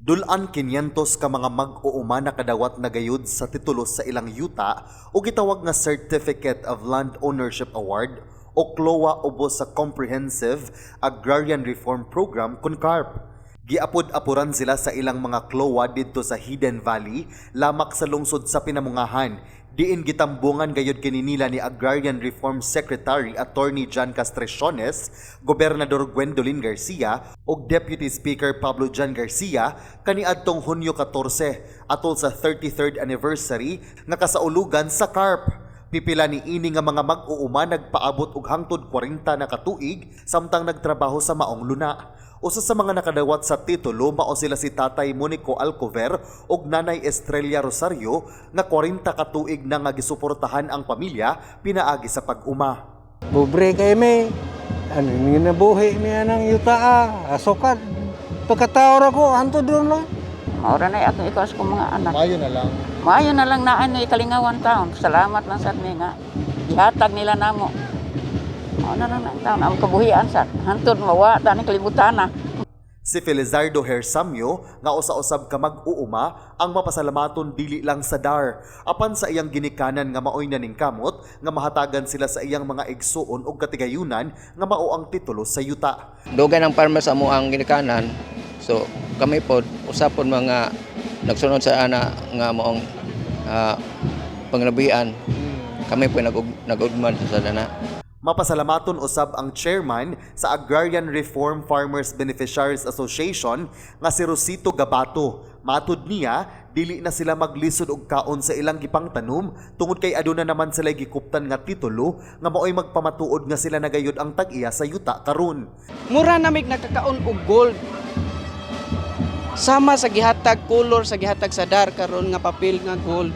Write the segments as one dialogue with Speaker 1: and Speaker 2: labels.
Speaker 1: Dul-an kinyentos ka mga mag-uuma nakadawat na gayud sa Titolo sa Ilang Yuta o gitawag nga Certificate of Land Ownership Award o CLOA Ubos sa Comprehensive Agrarian Reform Program kun Carp. Giapod-apuran sila sa ilang mga CLOA didto sa Hidden Valley, lamak sa lungsod sa Pinamungahan. Diin gitambungan gayud kininila ni Agrarian Reform Secretary Attorney John Castreciones, Gobernador Gwendolyn Garcia ug Deputy Speaker Pablo John Garcia kaniadtong Hunyo 14 atol sa 33rd anniversary nga kasaulugan sa Carp. Pipila ni ini nga mga mag-uuma nagpaabot og hangtod 40 na katuig samtang nagtrabaho sa maong luna. Usa sa mga nakadawat sa Titolo mao sila si Tatay Monico Alcover ug Nanay Estrella Rosario nga 40 katuig na nga gisuportahan ang pamilya pinaagi sa pag-uma.
Speaker 2: Bubre kay me. Ano ni nabuhi niya ng Yuta asokad. Pagkataor ako hantod ron lang.
Speaker 3: Maura na atong ikaws ko mga anak.
Speaker 1: Mayo na lang.
Speaker 3: Mayo na lang naan ni kalingawan taon. Salamat lang sa mi nga gihatag nila namo. Mao na lang taon ang kabuhian sa hantod mawa ta ni kalibutan na.
Speaker 1: Si Felizardo Hersamio nga usa-usab ka mag-uuma ang mapasalamaton dili lang sa DAR apan sa iyang ginikanan nga maoy naningkamot nga mahatagan sila sa iyang mga igsuon ug katigayunan nga mao ang titulo sa yuta.
Speaker 4: Dugay ng farmer sa mo ang ginikanan. So kami pod usapon mga nagsunod sa ana nga maong panglabian. Kami po nag-ugman sa dana.
Speaker 1: Mapasalamaton usab ang chairman sa Agrarian Reform Farmers Beneficiaries Association nga si Rosito Gabato. Matud niya, dili na sila maglisod og kaon sa ilang gipangtanom tungod kay aduna naman sila gikuptan nga titulo nga maoy magpamatuod nga sila nagayod ang tag-iya sa yuta karon.
Speaker 5: Mura namig nakakaon og gold. Sama sa gihatag color sa gihatag sa DAR karon nga papel nga gold.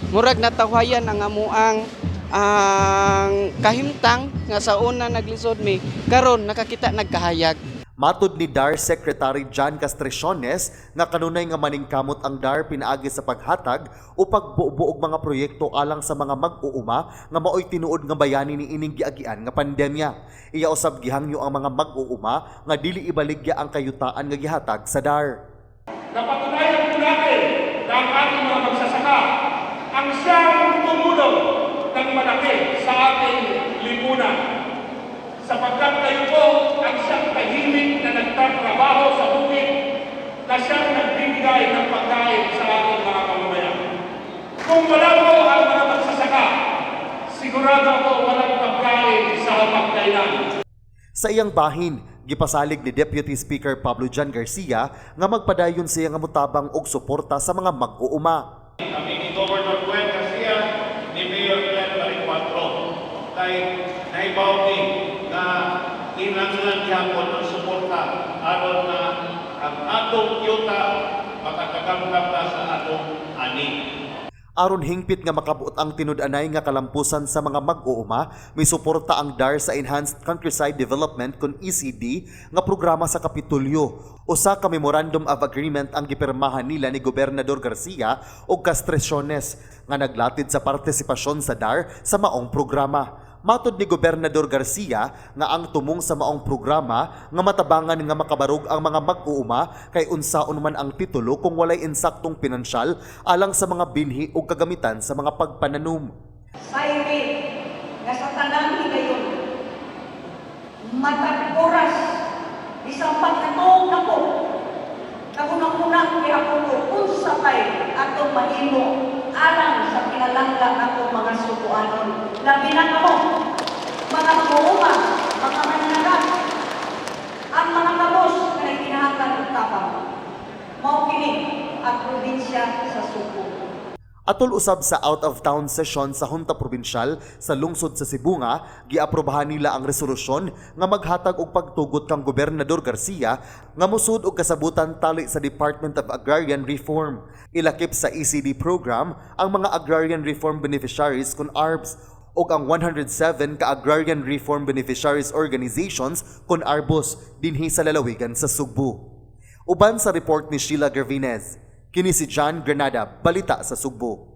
Speaker 5: Murag natawhayan ang amuang ang kahimtang nga sa una naglisod mi karon nakakita nagkahayag.
Speaker 1: Matud ni DAR Secretary John Castreciones nga kanunay nga maningkamot ang DAR pinaagi sa paghatag o pagbuo mga proyekto alang sa mga mag-uuma nga maoy tinuod nga bayani ni ining giagian nga pandemya. Iya usab gihangyo ang mga mag-uuma nga dili ibaligya ang kayutaan nga gihatag sa DAR.
Speaker 6: Napatunayan po natin na ang ating mga magsasaka ang siyang tumulong ng malaki sa ating lipunan. Sapagkat kayo po ang siyang tahimik na nagtatrabaho sa bukid na siyang nagbibigay ng pagkain sa ating mga mamamayan. Kung wala po ang mga magsasaka, sigurado po walang pagkain sa hapagkainan.
Speaker 1: Sa iyang bahin, gipasalig ni Deputy Speaker Pablo John Garcia nga magpadayon siya nga mutabang og suporta sa mga mag-uuma.
Speaker 6: Kami ni Governor Gwen Garcia, ni Mayor Ilang kay naibaw ni na kinahanglan gihapon ang suporta aron na ang atong yuta makatagamgam na sa atong ani.
Speaker 1: Aron hingpit nga makabuot ang tinud-anay nga kalampusan sa mga mag-uuma, may suporta ang DAR sa Enhanced Countryside Development kun ECD nga programa sa Kapitulyo. Usa ka Memorandum of Agreement ang gipirmahan nila ni Gobernador Garcia ug Castreciones nga naglatid sa partisipasyon sa DAR sa maong programa. Matod ni Gobernador Garcia nga ang tumong sa maong programa nga matabangan nga makabarog ang mga mag-uuma kay unsaon man ang titulo kung walay insaktong pinansyal alang sa mga binhi o kagamitan sa mga pagpananom.
Speaker 7: Sayri, nga sa tanang higayon, matag-oras, isang pagkatong na po, kagunang-unang ihapon ko kung sabay atong mahimo alang sa pinalangga atong mga subuanon. Labi na ako, mga mag-uuma, mga mananagat, ang mga kabos na nagkinahanglan ng tapang. Maukinig ang probinsya sa Sugbo.
Speaker 1: Atol usab sa out-of-town session sa Hunta Probinsyal sa lungsod sa Cebu nga, giaprobahan nila ang resolusyon nga maghatag og pagtugot kang Gobernador Garcia nga musud og kasabutan tali sa Department of Agrarian Reform. Ilakip sa ECD program ang mga Agrarian Reform Beneficiaries kun ARBs ug ang 107 ka Agrarian Reform Beneficiaries Organizations kun ARBOS dinhi sa lalawigan sa Sugbo. Uban sa report ni Sheila Gervinez, kini si John Granada, balita sa Sugbo.